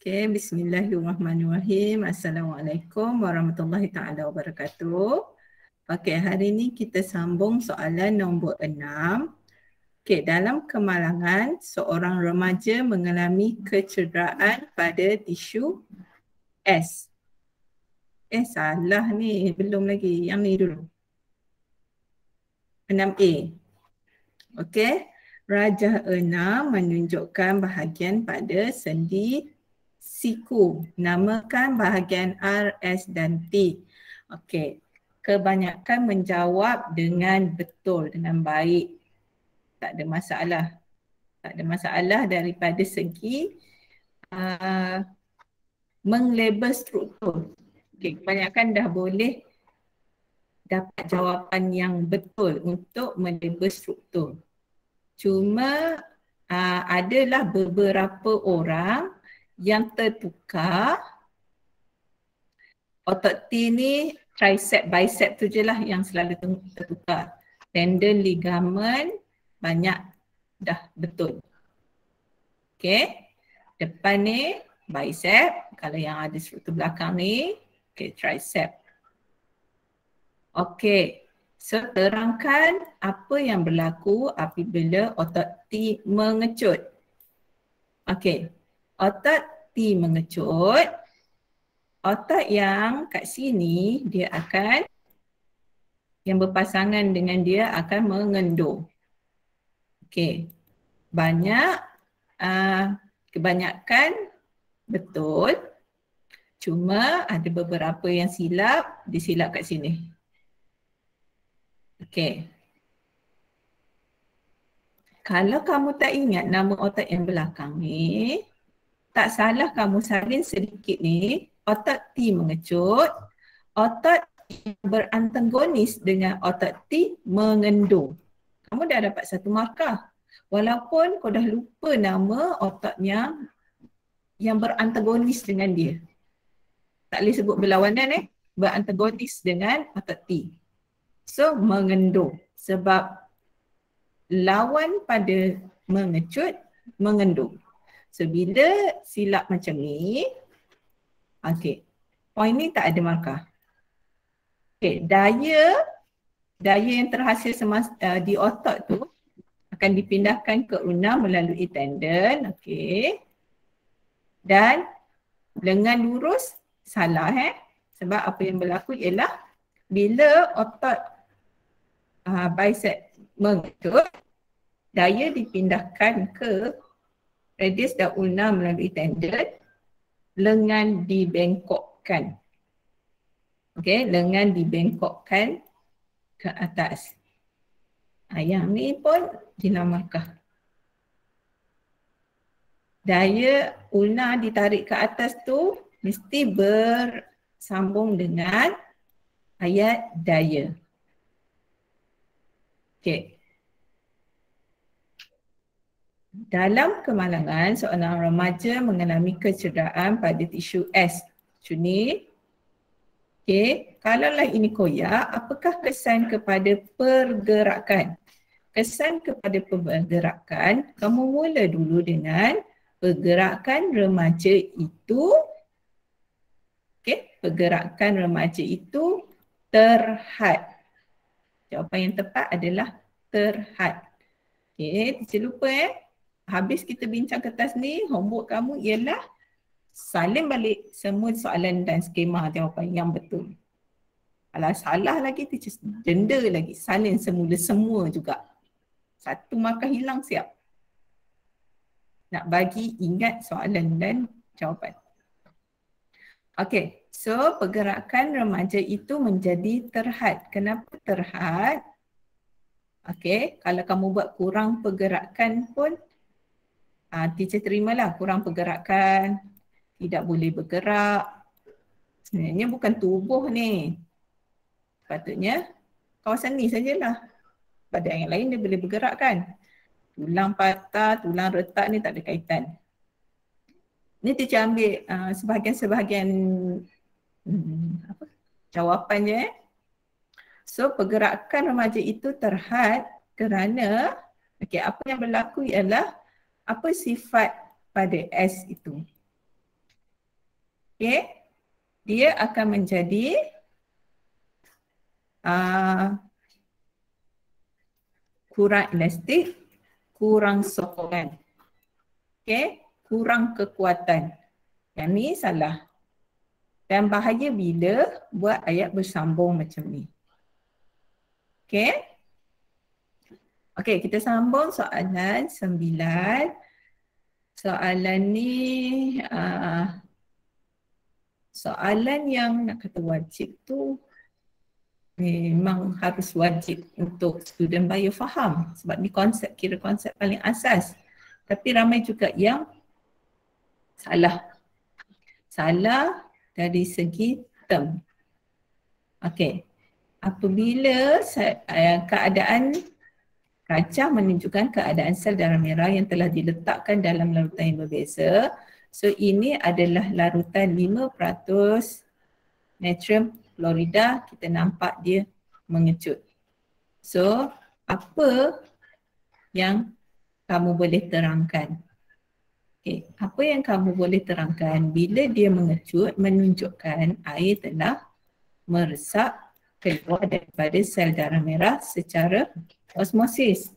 Okay, bismillahirrahmanirrahim. Assalamualaikum warahmatullahi taala wabarakatuh. Okay, hari ini kita sambung soalan nombor 6. Okay, dalam kemalangan, seorang remaja mengalami kecederaan pada tisu S. Salah ni, belum lagi. Yang ni dulu. 6A. Okay, rajah 6 menunjukkan bahagian pada sendi siku. Namakan bahagian R, S dan T. Okey. Kebanyakan menjawab dengan betul, dengan baik. Tak ada masalah. Tak ada masalah daripada segi menglabel struktur. Okey, kebanyakan dah boleh dapat jawapan yang betul untuk melabel struktur. Cuma adalah beberapa orang yang tertukar. Otot T ni tricep, bicep tu je lah yang selalu tertukar. Tendon, ligamen banyak dah betul. Okay. Depan ni bicep, kalau yang ada struktur belakang ni, okay, tricep. Okay. So terangkan apa yang berlaku apabila otot T mengecut. Okay. Otot T mengecut. Otot yang kat sini dia akan, yang berpasangan dengan dia akan mengendur. Okey. Kebanyakan betul. Cuma ada beberapa yang silap, disilap kat sini. Okey. Kalau kamu tak ingat nama otot yang belakang ni, tak salah kamu salin sedikit ni, otot T mengecut, otot berantagonis dengan otot T mengendur. Kamu dah dapat satu markah. Walaupun kau dah lupa nama ototnya yang berantagonis dengan dia. Tak boleh sebut berlawanan berantagonis dengan otot T. So mengendur. Sebab lawan pada mengecut, mengendur. So bila silap macam ni, okey, poin ni tak ada markah. Okey, daya yang terhasil di otot tu akan dipindahkan ke una melalui tendon, okey. Dan lengan lurus salah sebab apa yang berlaku ialah bila otot bicep mengecut, daya dipindahkan ke radius dan ulna melalui tendon, lengan dibengkokkan. Okey, lengan dibengkokkan ke atas. Yang ni pun dinamakan. Daya ulna ditarik ke atas tu mesti bersambung dengan ayat daya. Okey. Dalam kemalangan, seorang remaja mengalami kecederaan pada tisu S. Tisu ni. Okey, kalaulah ini koyak, apakah kesan kepada pergerakan? Kesan kepada pergerakan, kamu mula dulu dengan pergerakan remaja itu. Okey, pergerakan remaja itu terhad. Jawapan yang tepat adalah terhad. Okey, teacher lupa habis kita bincang kertas ni, homework kamu ialah salin balik semua soalan dan skema jawapan yang betul. Kalau salah lagi, teacher denda lagi. Salin semula semua juga. Satu markah hilang siap. Nak bagi ingat soalan dan jawapan. Okey, so pergerakan remaja itu menjadi terhad. Kenapa terhad? Okey, kalau kamu buat kurang pergerakan pun, teacher terimalah kurang pergerakan, tidak boleh bergerak. Sebenarnya bukan tubuh ni. Patutnya kawasan ni sajalah. Badan yang lain dia boleh bergerak kan. Tulang patah, tulang retak ni tak ada kaitan. Ni teacher ambil sebahagian-sebahagian jawapan je. So pergerakan remaja itu terhad kerana apa yang berlaku ialah apa sifat pada S itu. Okey, dia akan menjadi kurang elastik, kurang sokongan. Okey, kurang kekuatan. Yang ni salah. Dan bahaya bila buat ayat bersambung macam ni. Okey. Okey, kita sambung soalan 9. Soalan ni soalan yang nak kata wajib tu memang harus wajib untuk student bio faham sebab ni kira konsep paling asas. Tapi ramai juga yang salah. Salah dari segi term. Okey. Apabila keadaan kancah menunjukkan keadaan sel darah merah yang telah diletakkan dalam larutan yang berbeza. So ini adalah larutan 5% natrium klorida, kita nampak dia mengecut. So apa yang kamu boleh terangkan? Okay. Apa yang kamu boleh terangkan bila dia mengecut menunjukkan air telah meresap keluar daripada sel darah merah secara osmosis.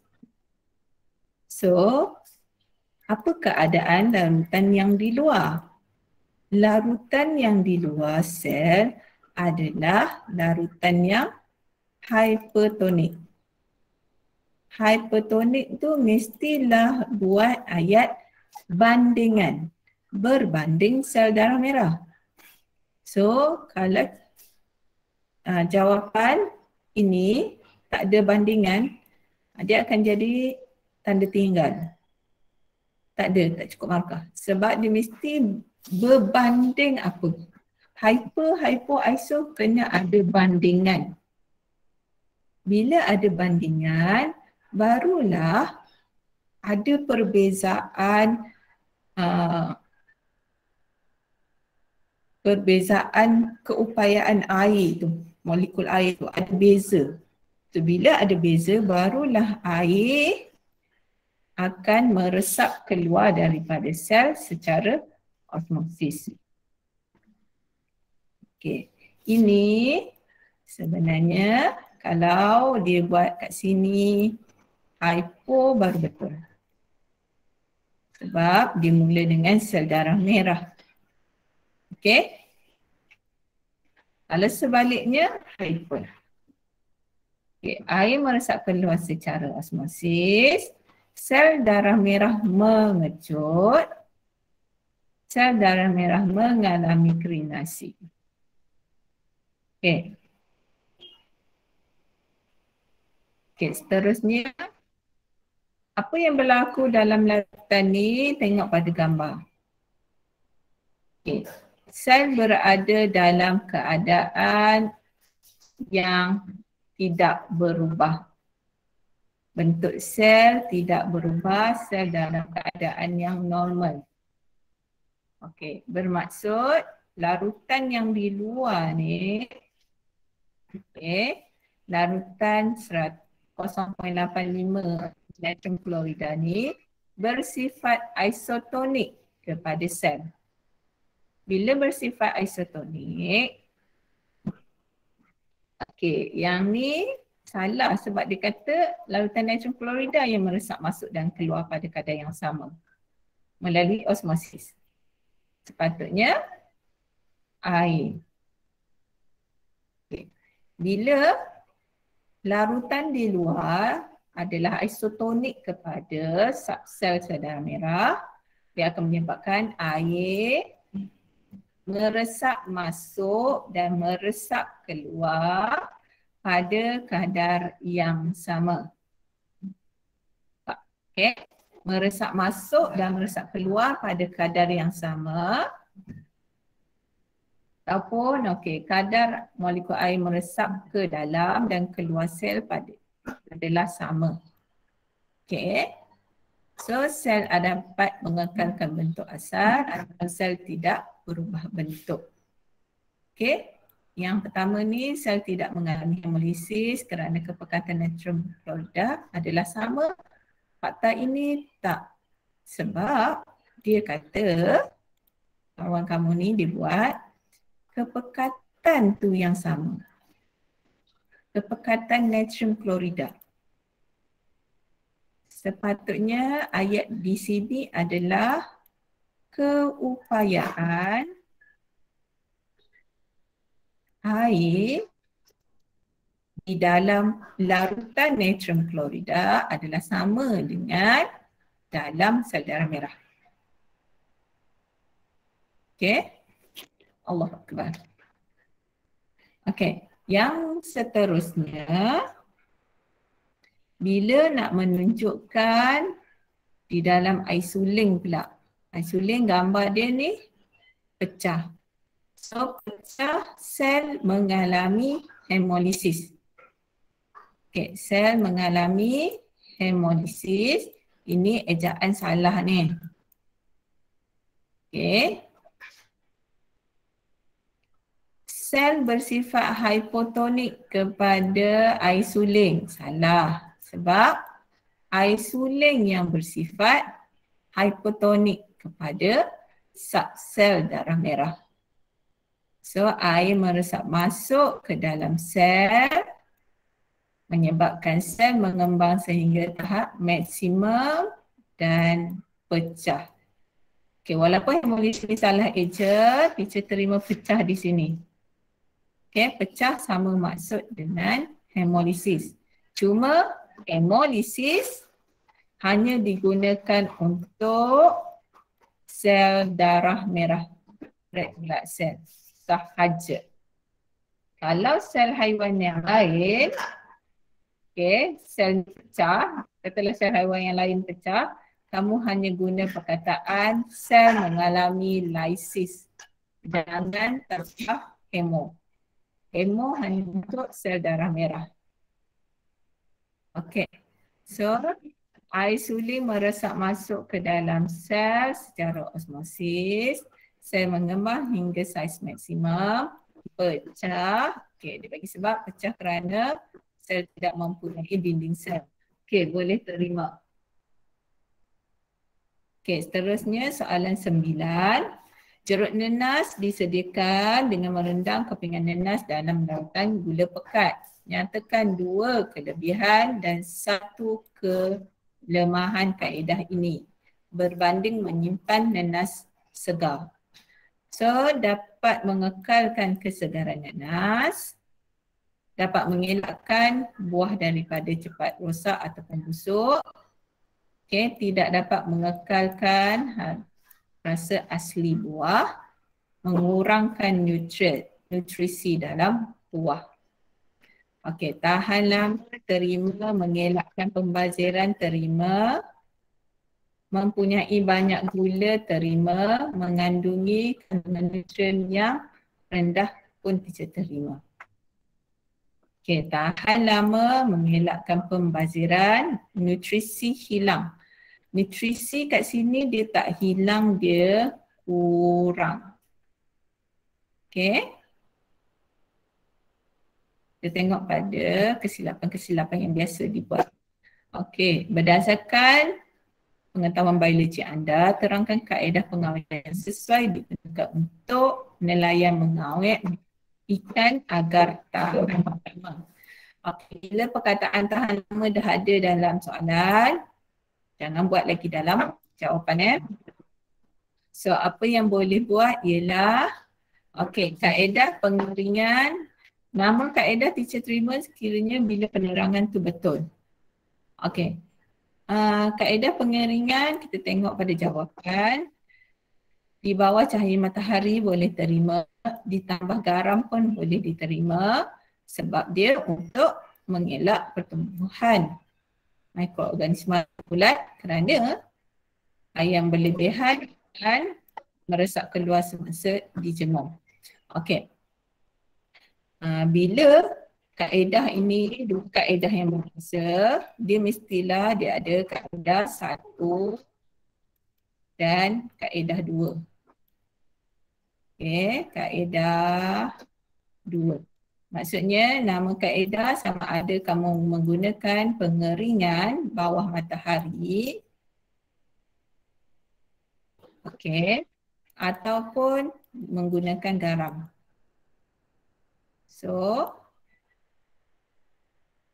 So, apa keadaan larutan yang di luar? Larutan yang di luar sel adalah larutan yang hypertonik. Hypertonik tu mestilah buat ayat bandingan berbanding sel darah merah. So, kalau jawapan ini tak ada bandingan, dia akan jadi tanda tinggal. Tak ada, tak cukup markah. Sebab dia mesti berbanding apa? Hypo, iso kena ada bandingan. Bila ada bandingan, barulah ada perbezaan keupayaan air tu, molekul air tu ada beza. So, bila ada beza, barulah air akan meresap keluar daripada sel secara osmosis. Okey, ini sebenarnya kalau dia buat kat sini hypo baru betul. Sebab dia mula dengan sel darah merah. Okey. Kalau sebaliknya hypo. Okey, air meresap keluar secara osmosis. Sel darah merah mengecut, sel darah merah mengalami kerinasi. Okey. Okey, seterusnya apa yang berlaku dalam larutan ni, tengok pada gambar. Okey. Sel berada dalam keadaan yang tidak berubah. Bentuk sel tidak berubah, sel dalam keadaan yang normal. Okey, bermaksud larutan yang di luar ni, okey, larutan 0.85 natrium klorida ni bersifat isotonik kepada sel. Bila bersifat isotonik, okey, yang ni salah sebab dia kata larutan natrium klorida yang meresap masuk dan keluar pada kadar yang sama melalui osmosis. Sepatutnya air. Okay. Bila larutan di luar adalah isotonik kepada subsel sel darah merah, dia akan menyebabkan air meresap masuk dan meresap keluar pada kadar yang sama. Okey, meresap masuk dan meresap keluar pada kadar yang sama. Ataupun okey, kadar molekul air meresap ke dalam dan keluar sel adalah sama. Okey. So sel dapat mengekalkan bentuk asal atau sel tidak berubah bentuk. Okey. Yang pertama ni, sel tidak mengalami hemolisis kerana kepekatan natrium klorida adalah sama. Fakta ini tak. Sebab dia kata kawan kamu ni dibuat, kepekatan tu yang sama. Kepekatan natrium klorida. Sepatutnya ayat di sini adalah keupayaan air di dalam larutan natrium klorida adalah sama dengan dalam sel darah merah. Okey? Allahu Akbar. Okey, yang seterusnya bila nak menunjukkan di dalam isoling pula. Isoling gambar dia ni pecah. So pecah, sel mengalami hemolisis. Okey, sel mengalami hemolisis. Ini ejaan salah ni. Okey. Sel bersifat hipotonik kepada isoling. Salah. Sebab isoling yang bersifat hipotonik kepada subsel darah merah. So air meresap masuk ke dalam sel menyebabkan sel mengembang sehingga tahap maksimum dan pecah. Okay, walaupun hemolisis salah eja, teacher terima pecah di sini. Okay, pecah sama maksud dengan hemolisis. Cuma hemolisis hanya digunakan untuk sel darah merah, red blood cell sahaja. Kalau sel haiwan yang lain, okay, sel pecah, setelah sel haiwan yang lain pecah, kamu hanya guna perkataan sel mengalami lysis. Jangan tambah hemo. Hemo hanya untuk sel darah merah. Okay, so isoling meresap masuk ke dalam sel secara osmosis. Sel mengembang hingga saiz maksimum, pecah. Okay, dia bagi sebab pecah kerana sel tidak mempunyai dinding sel. Okay, boleh terima. Okay, seterusnya soalan 9. Jeruk nenas disediakan dengan merendam kepingan nenas dalam larutan gula pekat. Nyatakan 2 kelebihan dan 1 kelemahan kaedah ini berbanding menyimpan nenas segar. So, dapat mengekalkan kesegaran nenas, dapat mengelakkan buah daripada cepat rosak ataupun busuk. Okay, tidak dapat mengekalkan rasa asli buah, mengurangkan nutrisi dalam buah. Okey, tahan lama, terima, mengelakkan pembaziran, terima, mempunyai banyak gula, terima, mengandungi kandungan nutrien yang rendah pun tidak terima. Okey, tahan lama, mengelakkan pembaziran, nutrisi hilang. Nutrisi kat sini dia tak hilang, dia kurang. Okey. Kita tengok pada kesilapan-kesilapan yang biasa dibuat. Okey, berdasarkan pengetahuan biologi anda, terangkan kaedah pengawetan yang sesuai digunakan untuk nelayan mengawet ikan agar tahan lama. Okey, bila perkataan tahan lama dah ada dalam soalan, jangan buat lagi dalam jawapan. So apa yang boleh buat ialah, okey, kaedah pengeringan. Nama kaedah teacher terima sekiranya bila penerangan tu betul. Okey. Kaedah pengeringan kita tengok pada jawapan. Di bawah cahaya matahari boleh terima, ditambah garam pun boleh diterima sebab dia untuk mengelak pertumbuhan mikroorganisma kulat kerana air yang berlebihan dan meresap keluar semasa dijemur. Okey. Bila kaedah ini dua kaedah yang berbeza, dia mestilah dia ada kaedah 1 dan kaedah 2. Okey, kaedah 2. Maksudnya nama kaedah sama ada kamu menggunakan pengeringan bawah matahari, okey, ataupun menggunakan garam. So,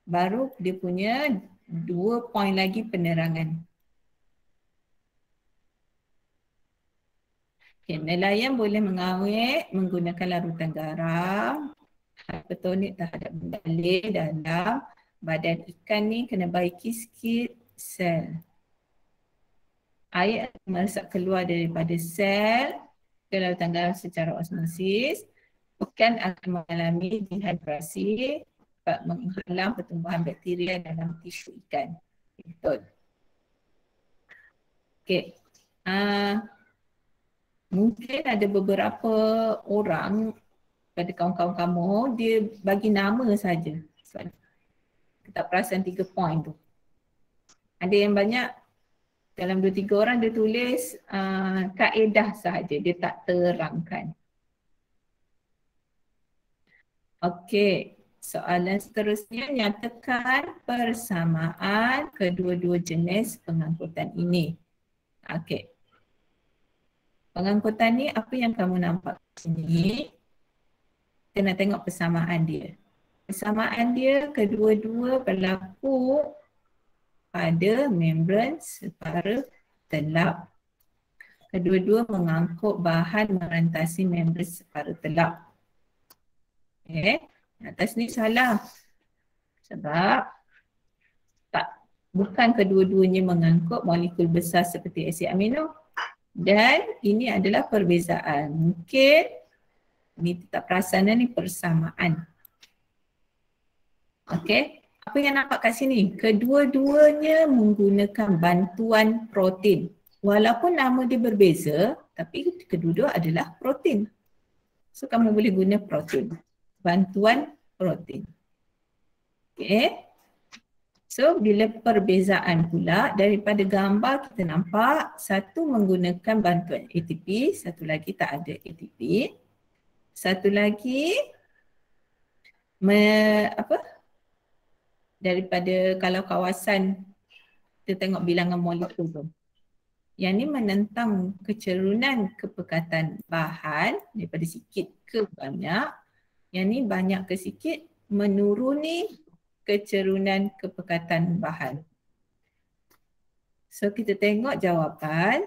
baru dia punya 2 poin lagi penerangan. Okay, nelayan boleh mengawet menggunakan larutan garam, hipertonik terhadap bendalin dalam badan ikan ni kena baiki sikit sel. Air akan meresap keluar daripada sel ke larutan garam secara osmosis. Ikan akan mengalami dehidrasi sebab menghalang pertumbuhan bakteria dalam tisu ikan. Betul. Okey. Mungkin ada beberapa orang pada kawan-kawan kamu, dia bagi nama saja. So, kita perasan 3 poin tu. Ada yang banyak, dalam 2-3 orang dia tulis kaedah sahaja, dia tak terangkan. Okey, soalan seterusnya, nyatakan persamaan kedua-dua jenis pengangkutan ini. Okey. Pengangkutan ni apa yang kamu nampak sini? Kita nak tengok persamaan dia. Persamaan dia kedua-dua berlaku pada membran separa telap. Kedua-dua mengangkut bahan merantasi membran separa telap. Atas ni salah. Sebab bukan kedua-duanya mengangkut molekul besar seperti asid amino. Dan ini adalah perbezaan. Mungkin ni tetap perasanan ni persamaan. Okey. Apa yang nampak kat sini? Kedua-duanya menggunakan bantuan protein. Walaupun nama dia berbeza, tapi kedua-dua adalah protein. So kamu boleh guna protein. Bantuan protein. Okey. So bila perbezaan pula daripada gambar kita nampak satu menggunakan bantuan ATP, satu lagi tak ada ATP. Satu lagi daripada kalau kawasan kita tengok bilangan molekul tu. Yang ni menentang kecerunan kepekatan bahan daripada sikit ke banyak. Yang ni banyak ke sikit menuruni kecerunan kepekatan bahan. So kita tengok jawapan.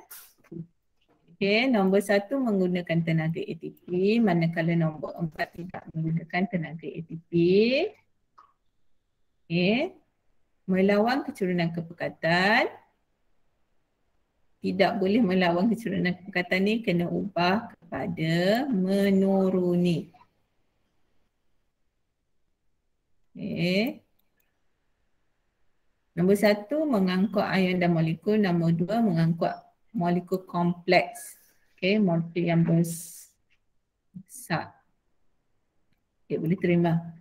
Okay, nombor 1 menggunakan tenaga ATP, manakala nombor 4 tidak menggunakan tenaga ATP. Okay. Melawan kecerunan kepekatan. Tidak boleh melawan kecerunan kepekatan ni, kena ubah kepada menuruni. Okay. Nombor 1 mengangkut ion dan molekul, nombor 2 mengangkut molekul kompleks. Okay, molekul yang besar. Okay, boleh terima.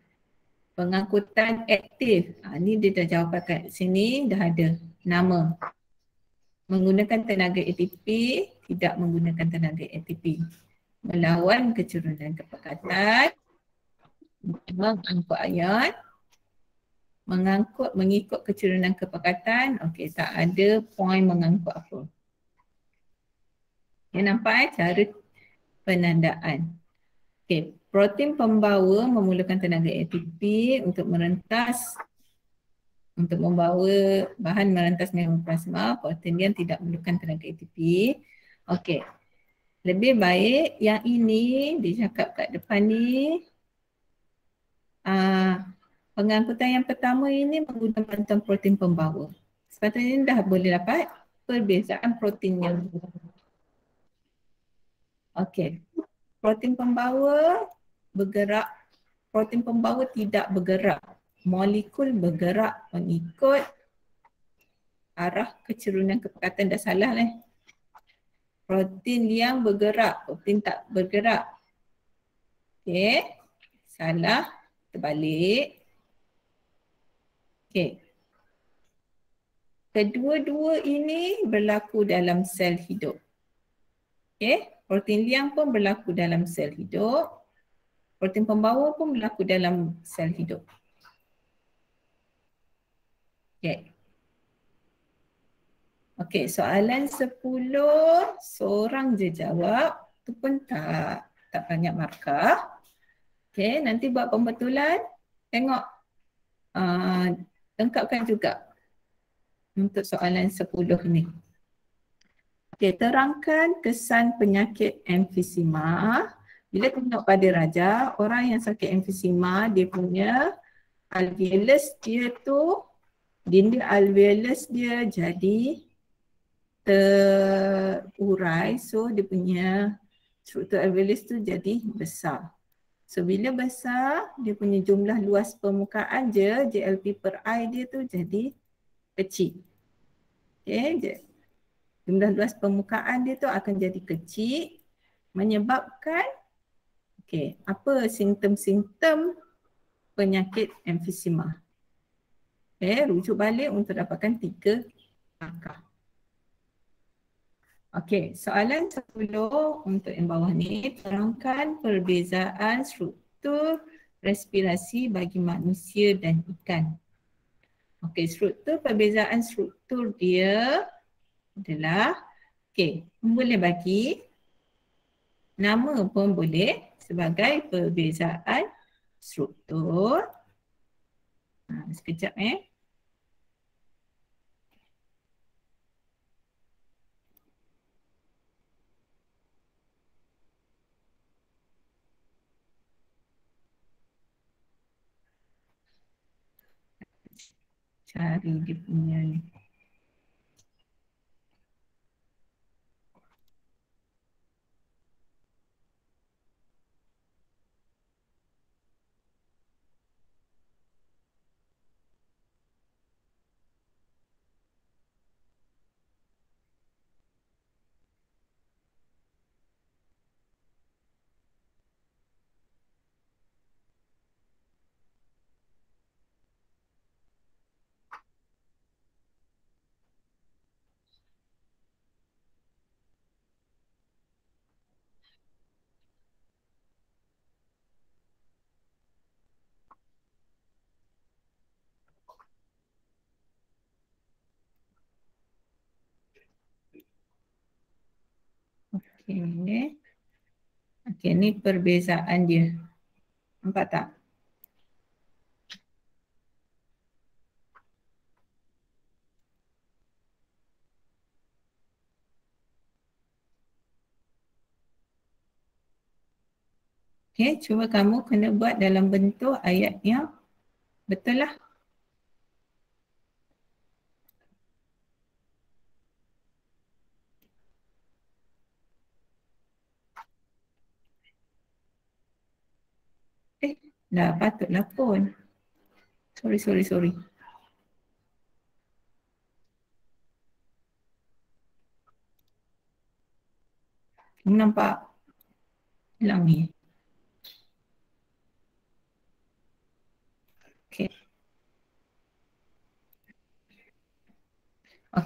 Pengangkutan aktif. Ni dia dah jawab kat sini, dah ada nama. Menggunakan tenaga ATP, tidak menggunakan tenaga ATP. Melawan kecerunan kepekatan, mengangkut ion, mengikut kecerunan kepekatan. Okey, tak ada poin mengangkut apa. Okay, nampak cara penandaan. Okey, protein pembawa memerlukan tenaga ATP untuk membawa bahan merentas neoplasma. Protein yang tidak memerlukan tenaga ATP. Okey. Lebih baik yang ini dicakap kat depan ni. Pengangkutan yang pertama ini menggunakan bantuan protein pembawa. Sepatutnya dah boleh dapat perbezaan proteinnya. Okey. Protein pembawa bergerak. Protein pembawa tidak bergerak. Molekul bergerak mengikut arah kecerunan kepekatan. Dah salah lah. Protein yang bergerak. Protein tak bergerak. Okey. Salah. Terbalik. Okey. Kedua-dua ini berlaku dalam sel hidup. Okey. Protein liang pun berlaku dalam sel hidup. Protein pembawa pun berlaku dalam sel hidup. Okey. Okey, soalan 10, seorang je jawab. tu pun tak banyak markah. Okey, nanti buat pembetulan. Tengok lengkapkan juga untuk soalan 10 ni. Okey, terangkan kesan penyakit emfisema. Bila tengok pada raja, orang yang sakit emfisema, dia punya alveolus dia tu, dinding alveolus dia jadi terurai. So dia punya struktur alveolus tu jadi besar. So bila besar, dia punya jumlah luas permukaan je, JLP per I dia tu jadi kecil. Okay, jumlah luas permukaan dia tu akan jadi kecil menyebabkan apa simptom-simptom penyakit emfisema. Rujuk balik untuk dapatkan 3 markah. Soalan 10 untuk yang bawah ni, terangkan perbezaan struktur respirasi bagi manusia dan ikan. Perbezaan struktur dia adalah, boleh bagi nama pun boleh sebagai perbezaan struktur. Sekejap cari dia punya ni. Ni perbezaan dia. Nampak tak? Cuba kamu kena buat dalam bentuk ayat yang betul lah. Dah patutlah pun. Sorry. Nampak hilang ni.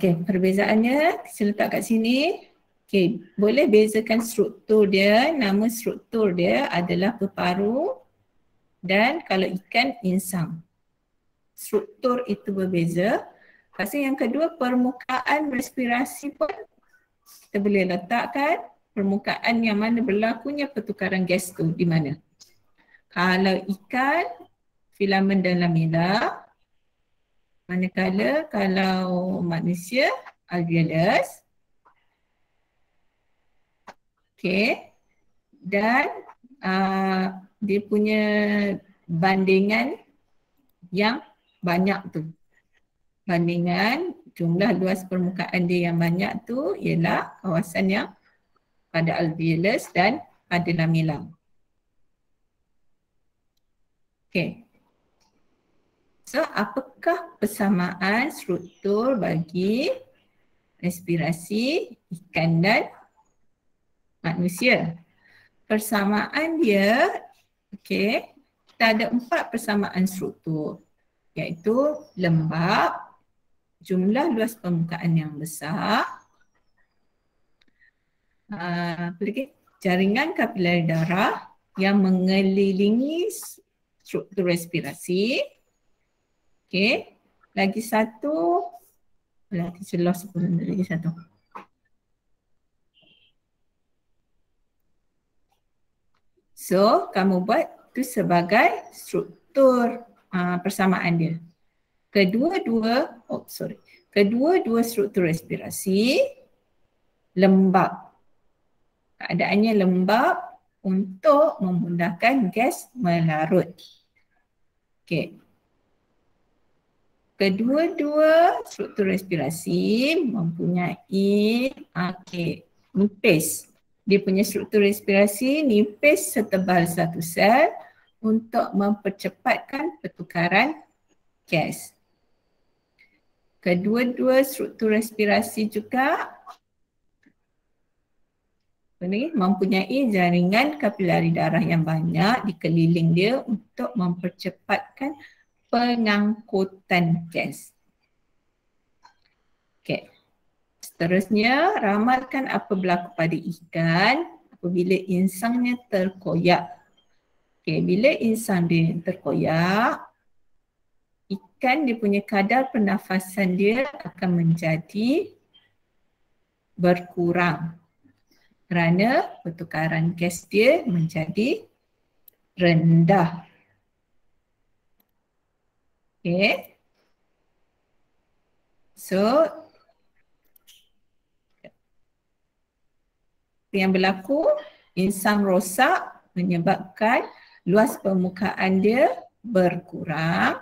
Perbezaannya saya letak kat sini. Boleh bezakan struktur dia. Nama struktur dia adalah peparu dan kalau ikan insang. Struktur itu berbeza. Lepas yang kedua, permukaan respirasi pun kita boleh letakkan permukaan yang mana berlakunya pertukaran gas tu di mana. Kalau ikan, filamen dan lamela. Manakala kalau manusia, alveolus. Dan dia punya bandingan yang banyak tu. Bandingan jumlah luas permukaan dia yang banyak tu ialah kawasan yang pada alveolus dan pada lamela. So, apakah persamaan struktur bagi respirasi ikan dan manusia? Persamaan dia, kita ada 4 persamaan struktur, iaitu lembab, jumlah luas permukaan yang besar, jaringan kapilari darah yang mengelilingi struktur respirasi. Lagi satu, lagi satu. So, kamu buat tu sebagai struktur persamaan dia. Kedua-dua struktur respirasi lembab. Keadaannya lembab untuk memudahkan gas melarut. Okey. Kedua-dua struktur respirasi mempunyai nipis. Dia punya struktur respirasi nipis setebal satu sel untuk mempercepatkan pertukaran gas. Kedua-dua struktur respirasi juga mempunyai jaringan kapilari darah yang banyak di keliling dia untuk mempercepatkan pengangkutan gas. Okey. Seterusnya, ramalkan apa berlaku pada ikan apabila insangnya terkoyak. Okey, bila insang dia terkoyak, ikan dia punya kadar pernafasan dia akan menjadi berkurang kerana pertukaran gas dia menjadi rendah. Okay. So, yang berlaku, insang rosak menyebabkan luas permukaan dia berkurang.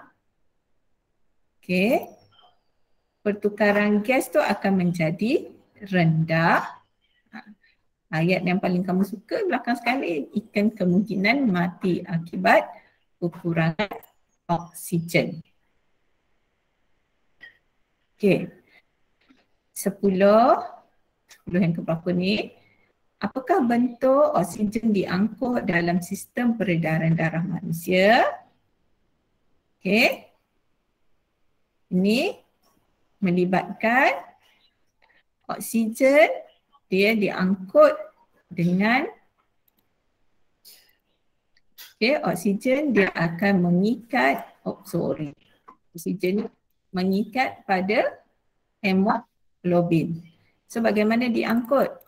Okey. Pertukaran gas tu akan menjadi rendah. Ayat yang paling kamu suka belakang sekali, ikan kemungkinan mati akibat kekurangan oksigen. Okey. 10 yang keberapa ni? Apakah bentuk oksigen diangkut dalam sistem peredaran darah manusia? Okey. Ini melibatkan oksigen, dia diangkut dengan oksigen dia akan mengikat oksigen mengikat pada hemoglobin. So bagaimana diangkut?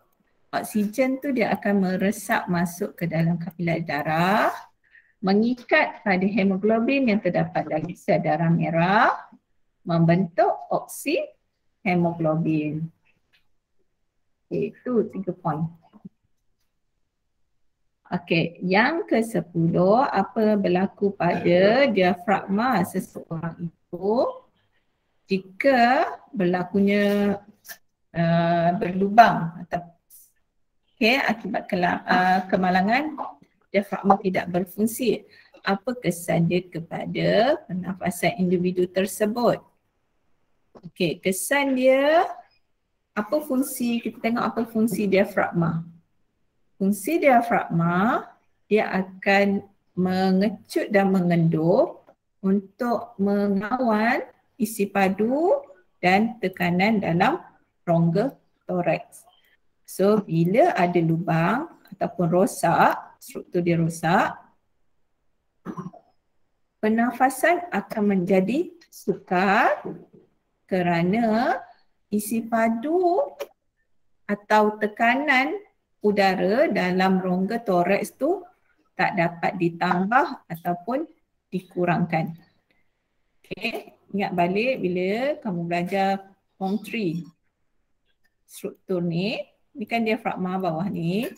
Oksigen tu dia akan meresap masuk ke dalam kapilari darah, mengikat pada hemoglobin yang terdapat dalam sel darah merah, membentuk oksihemoglobin. Itu 3 poin. Okey, yang ke-10, apa berlaku pada diafragma seseorang itu jika berlakunya berlubang atau akibat kemalangan diafragma tidak berfungsi. Apa kesan dia kepada pernafasan individu tersebut? Okey, kesan dia, apa fungsi, kita tengok apa fungsi diafragma. Fungsi diafragma, dia akan mengecut dan mengendur untuk mengawal isi padu dan tekanan dalam rongga toraks. So bila ada lubang ataupun rosak, struktur dia rosak, pernafasan akan menjadi sukar kerana isi padu atau tekanan udara dalam rongga toraks tu tak dapat ditambah ataupun dikurangkan. Okay, ingat balik bila kamu belajar form 3. Struktur ni kan diafragma bawah ni.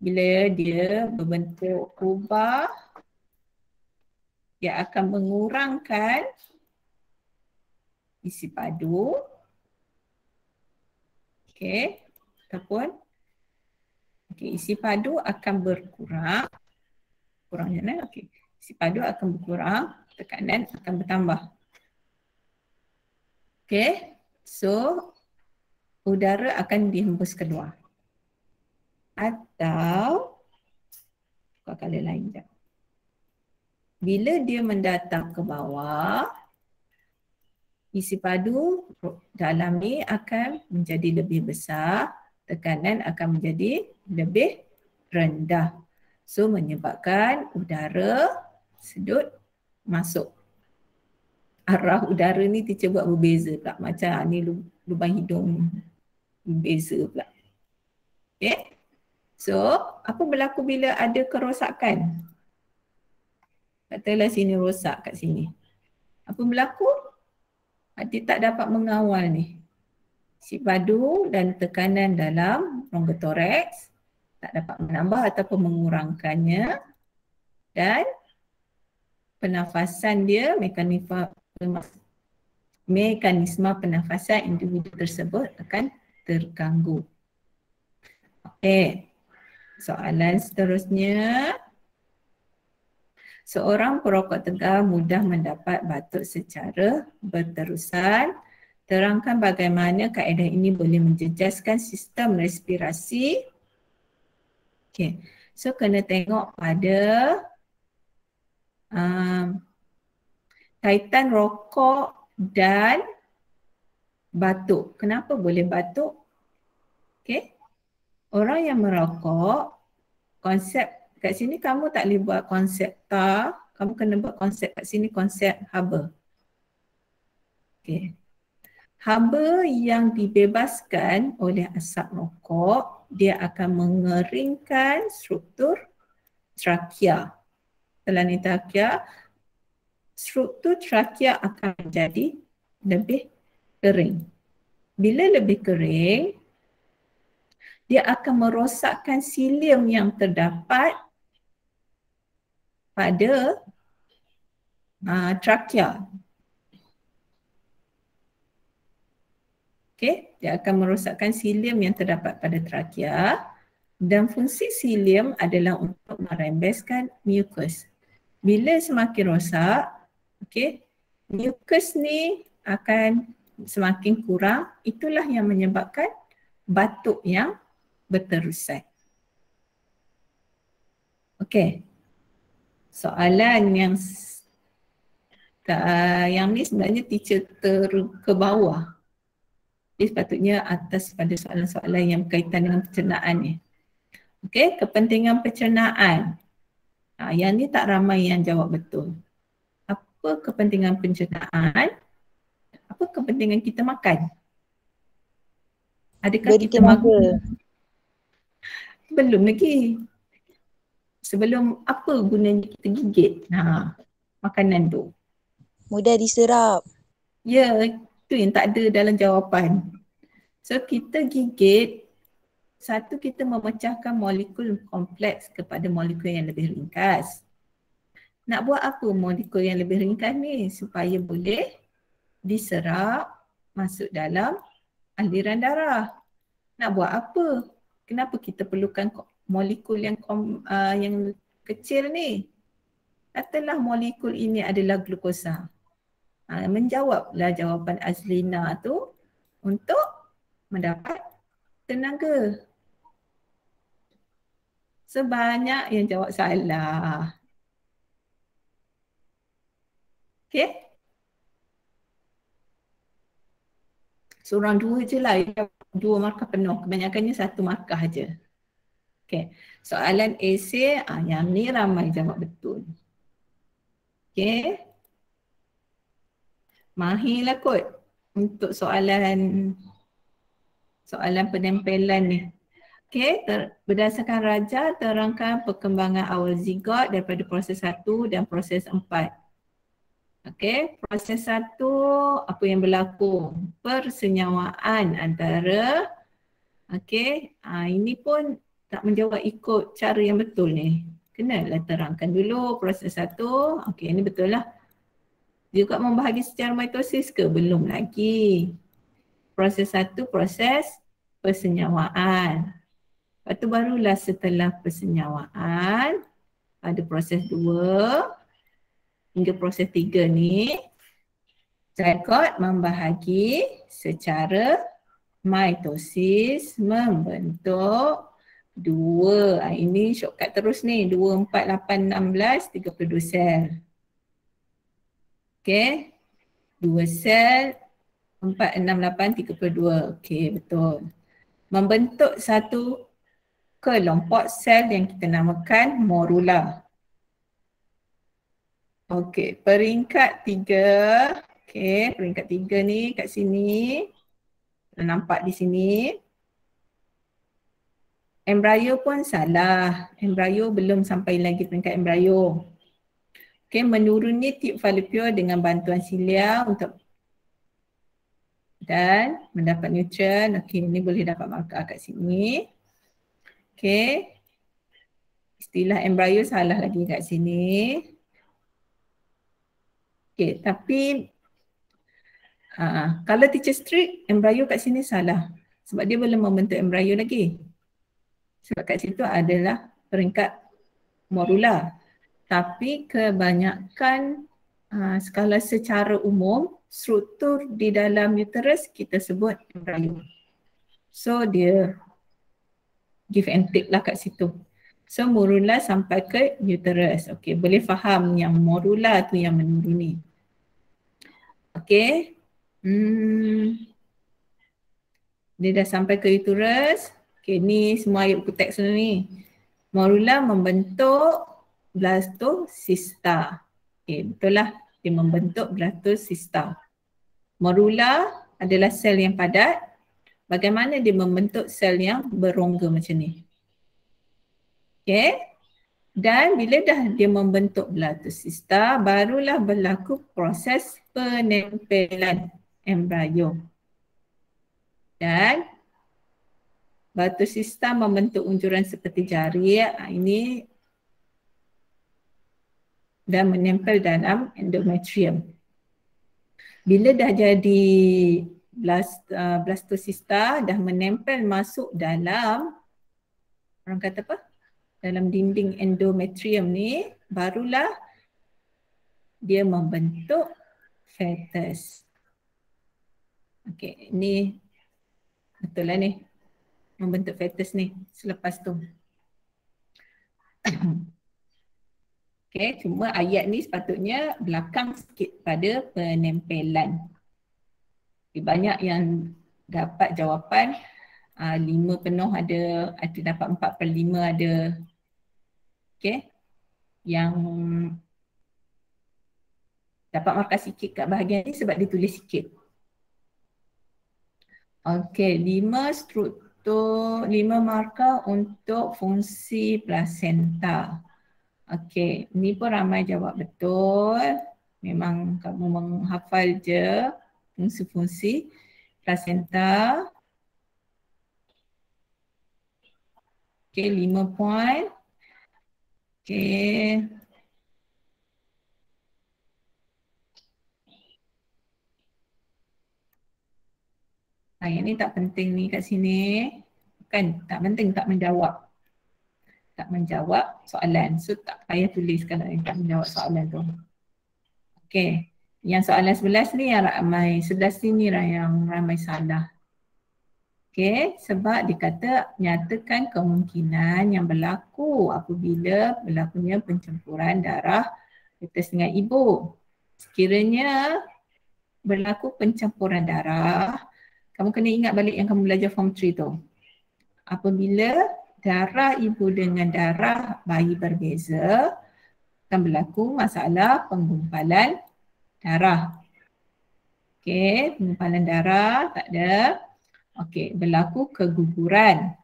Bila dia berbentuk kubah, dia akan mengurangkan isi padu. Okey, ataupun isi padu akan berkurang. Kurangnya mana? Okey. Isi padu akan berkurang, tekanan akan bertambah. Okey. So udara akan dihembus keluar. Atau kali lain je. Bila dia mendatang ke bawah, isi padu dalam ni akan menjadi lebih besar, tekanan akan menjadi lebih rendah. So menyebabkan udara sedut masuk. Arah udara ni teacher buat berbeza pula. Macam ni lubang hidung berbeza pula. Okay. So, apa berlaku bila ada kerosakan? Katalah sini rosak kat sini. Apa berlaku? Dia tak dapat mengawal ni. Si padu dan tekanan dalam rongga toraks tak dapat menambah ataupun mengurangkannya, dan pernafasan dia, mekanisme pernafasan individu tersebut akan terganggu. Okey. Soalan seterusnya. Seorang perokok tegar mudah mendapat batuk secara berterusan. Terangkan bagaimana kaedah ini boleh menjejaskan sistem respirasi. Okey. So kena tengok pada kaitan rokok dan batuk. Kenapa boleh batuk? Okey. Orang yang merokok, konsep kat sini kamu tak boleh buat konsep tar, kamu kena buat konsep kat sini, konsep haba. Okey. Haba yang dibebaskan oleh asap rokok, dia akan mengeringkan struktur trakea. Setelah trakea, struktur trakea akan menjadi lebih kering. Bila lebih kering, dia akan merosakkan silium yang terdapat pada trakea. Okay, dia akan merosakkan silium yang terdapat pada trakea, dan fungsi silium adalah untuk merembeskan mukus. Bila semakin rosak, okay, mukus ni akan semakin kurang, itulah yang menyebabkan batuk yang berterusan. Okey. Soalan yang ni sebenarnya teacher ke bawah. Jadi sepatutnya atas pada soalan-soalan yang berkaitan dengan pencernaan ni. Okey, kepentingan pencernaan. Yang ni tak ramai yang jawab betul. Apa kepentingan pencernaan? Apa kepentingan kita makan? Adakah kita makan? Belum lagi. Sebelum apa gunanya kita gigit makanan tu? Mudah diserap. Ya, itu yang tak ada dalam jawapan. So kita gigit, satu kita memecahkan molekul kompleks kepada molekul yang lebih ringkas. Nak buat apa molekul yang lebih ringkas ni? Supaya boleh diserap masuk dalam aliran darah. Nak buat apa? Kenapa kita perlukan molekul yang kecil ni? Katalah molekul ini adalah glukosa. Menjawablah jawapan Azlina tu untuk mendapat tenaga. Sebanyak yang jawab salah. Okey? Seorang dua je lah, dua markah penuh. Kebanyakannya satu markah je. Okey. Soalan esei, yang ni ramai jawab betul. Okey. Mahirlah kot untuk soalan penempelan ni. Okey, berdasarkan Raja, terangkan perkembangan awal zigot daripada proses 1 dan proses 4. Okey, proses 1, apa yang berlaku? Persenyawaan antara, okey, ini pun tak menjawab ikut cara yang betul ni. Kenalah terangkan dulu proses 1. Okey, ini betul lah. Juga membahagi secara mitosis ke? Belum lagi. Proses 1, proses persenyawaan. Lepas tu barulah setelah persenyawaan, pada proses 2 hingga proses 3 ni, zygote membahagi secara mitosis membentuk 2. Ini shortcut terus ni, 2, 4, 8, 16, 32 sel. Okay, 2 sel, 4, 6, 8, 32. Okay, betul. Membentuk satu kelompok sel yang kita namakan morula. Okey, peringkat 3. Okey, peringkat 3 ni kat sini. Nampak di sini. Embrio pun salah. Embrio belum sampai lagi peringkat embrio. Okay, menuruni tube fallopian dengan bantuan silia untuk dan mendapat nutrien. Okey, ini boleh dapat markah kat sini. Okey. Istilah embrio salah lagi kat sini. Okey, tapi kalau teacher strict, embrio kat sini salah. Sebab dia belum membentuk embrio lagi. Sebab kat situ adalah peringkat morula. Tapi kebanyakan skala secara umum, struktur di dalam uterus kita sebut embrio. So dia give and take lah kat situ. So morula sampai ke uterus. Okey, boleh faham yang morula tu yang menuruni. Okey. Dia dah sampai ke uterus. Okey, ni semua ayat buku teks ni. Morula membentuk blastocista. Okey, betul lah. Dia membentuk blastocista. Morula adalah sel yang padat. Bagaimana dia membentuk sel yang berongga macam ni? Okey. Dan bila dah dia membentuk blastocista, barulah berlaku proses penempelan embrio. Dan blastocista membentuk unjuran seperti jari. Ini dan menempel dalam endometrium. Bila dah jadi blastocista, dah menempel masuk dalam, orang kata apa? Dalam dinding endometrium ni, barulah dia membentuk fetus. Okey, ni betul lah ni. Membentuk fetus ni selepas tu. Okey, cuma ayat ni sepatutnya belakang sikit pada penempelan. Okay, banyak yang dapat jawapan 5 penuh ada dapat 4/5 ada. Okey. Yang dapat markah sikit kat bahagian ni sebab ditulis sikit. Okey, 5 struktur, 5 markah untuk fungsi plasenta. Okey, ni pun ramai jawab betul. Memang kamu menghafal je fungsi-fungsi plasenta. Okey, 5 point. Okey. Yang ni tak penting ni kat sini. Kan tak penting tak menjawab. Tak menjawab soalan. So tak payah tulis kalau tak menjawab soalan tu. Okey. Yang soalan 11 ni yang ramai, 11 ni yang ramai salah. Okey, sebab dikata nyatakan kemungkinan yang berlaku apabila berlakunya pencempuran darah fetus dengan ibu. Sekiranya berlaku pencempuran darah, kamu kena ingat balik yang kamu belajar form 3 tu. Apabila darah ibu dengan darah bayi berbeza, akan berlaku masalah penggumpalan darah. Okey, penggumpalan darah tak ada. Okey, berlaku keguguran.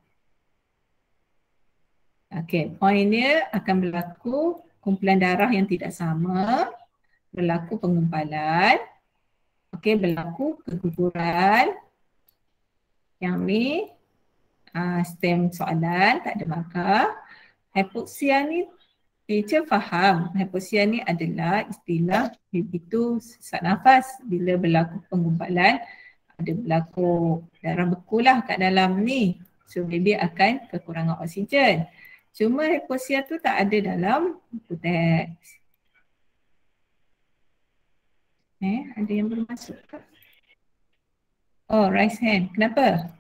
Okey, poin dia akan berlaku kumpulan darah yang tidak sama, berlaku penggumpalan. Okey, berlaku keguguran. Yang ni stem soalan, tak ada markah. Hypoxia ni, teacher faham. Hypoxia ni adalah istilah begitu sesak nafas bila berlaku penggumpalan, ada berlaku darah beku lah kat dalam ni. So baby akan kekurangan oksigen. Cuma hypoxia tu tak ada dalam buku teks. Ada yang belum masuk ke? Oh, raise hand. Kenapa?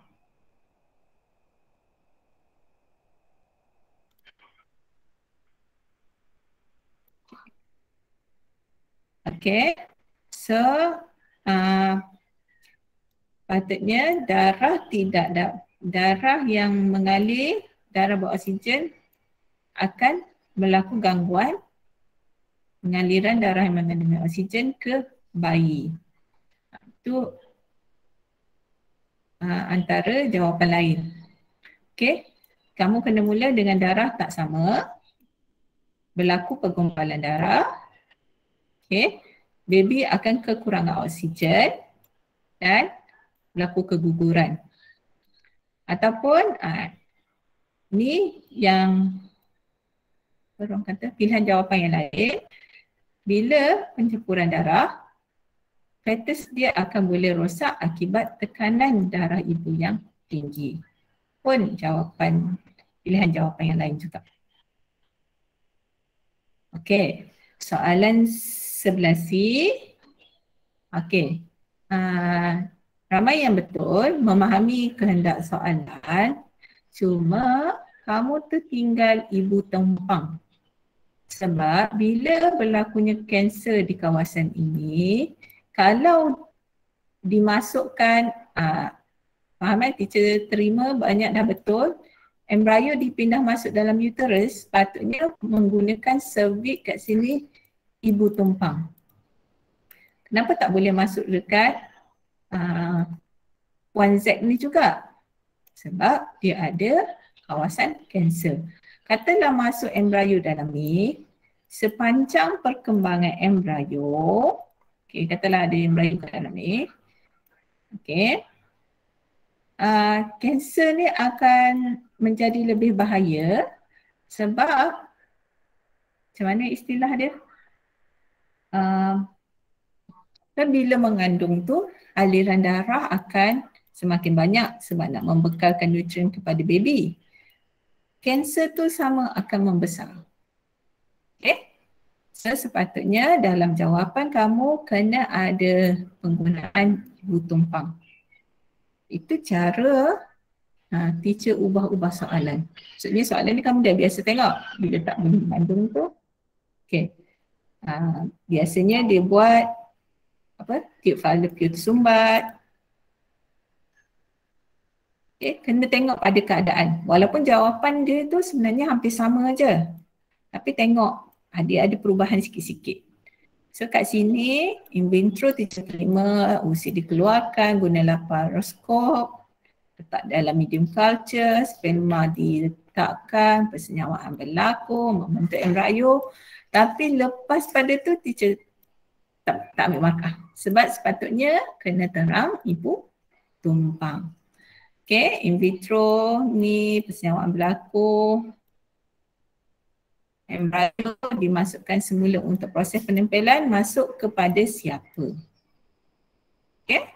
Okay, so patutnya darah yang mengalir, darah beroksigen akan berlaku gangguan pengaliran darah yang mengandungi oksigen ke bayi. Itu antara jawapan lain. Okay, kamu kena mula dengan darah tak sama, berlaku pergumpalan darah, okay. Baby akan kekurangan oksigen dan berlaku keguguran. Ataupun ni yang orang kata pilihan jawapan yang lain, bila pencempuran darah, fetus dia akan boleh rosak akibat tekanan darah ibu yang tinggi. Pun jawapan, pilihan jawapan yang lain juga. Okey, soalan 11C. Okey, ramai yang betul memahami kehendak soalan, cuma kamu tertinggal ibu tumpang. Sebab bila berlakunya kanser di kawasan ini, kalau dimasukkan, faham teacher terima banyak dah betul, embrio dipindah masuk dalam uterus, patutnya menggunakan cervix kat sini ibu tumpang. Kenapa tak boleh masuk dekat 1Z ni juga? Sebab dia ada kawasan kanser. Katalah masuk embrio dalam ni, sepanjang perkembangan embrio, okay, katalah ada embrio dalam ni, okay, kanser ni akan menjadi lebih bahaya sebab, macam mana istilah dia? Dan bila mengandung tu, aliran darah akan semakin banyak sebab nak membekalkan nutrien kepada baby. Kanser tu sama akan membesar. Okay? So sepatutnya dalam jawapan kamu kena ada penggunaan ibu tumpang. Itu cara teacher ubah-ubah soalan. Maksudnya soalan ni kamu dah biasa tengok bila tak mengandung tu. Okay. Biasanya dia buat tube fallopian tersumbat. Okay, kena tengok pada keadaan. Walaupun jawapan dia tu sebenarnya hampir sama aja. Tapi tengok dia ada perubahan sikit-sikit. So kat sini in vitro teacher terima usia dikeluarkan guna laparoskop, letak dalam medium culture, sperma diletakkan, persenyawaan berlaku, membentuk embrio. Tapi lepas pada tu teacher tak ambil markah. Sebab sepatutnya kena terang ibu tumpang. Okay, in vitro ni persenyawaan berlaku, embrio dimasukkan semula untuk proses penempelan masuk kepada siapa. Okay.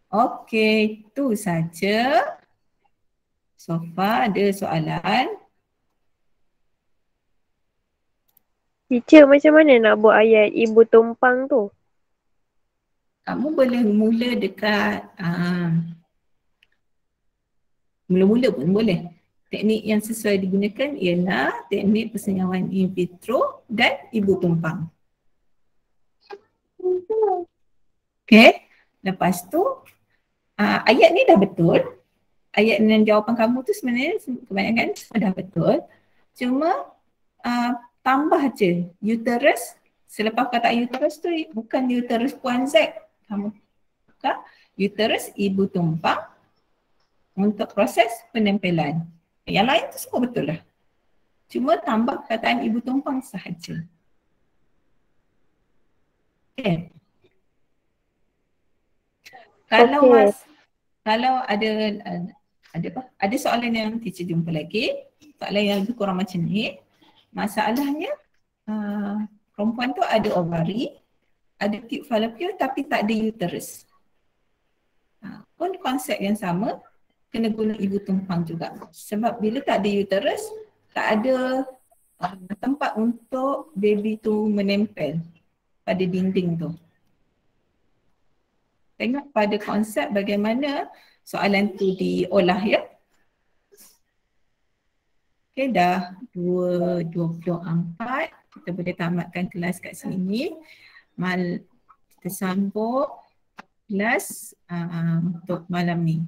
Okay, itu saja. So far ada soalan? Teacher, macam mana nak buat ayat ibu tumpang tu? Kamu boleh mula dekat mula-mula pun boleh. Teknik yang sesuai digunakan ialah teknik persenyawaan in vitro dan ibu tumpang. Okay, lepas tu ayat ni dah betul. Ayat dan jawapan kamu tu sebenarnya kebanyakan dah betul. Cuma tambah je uterus, selepas kata uterus tu bukan uterus puan Z. Kamu buka uterus ibu tumpang untuk proses penempelan. Yang lain tu semua betul lah. Cuma tambah perkataan ibu tumpang sahaja. Okay. Kalau ada soalan yang teacher jumpa lagi, soalan yang lebih kurang macam ni, masalahnya perempuan tu ada ovari, ada tube fallopian tapi tak ada uterus. Pun konsep yang sama, kena guna ibu tumpang juga. Sebab bila tak ada uterus, tak ada tempat untuk baby tu menempel pada dinding tu. Tengok pada konsep bagaimana soalan tu diolah ya. Okay, dah 2:24. Kita boleh tamatkan kelas kat sini. Kita sambung kelas untuk malam ni.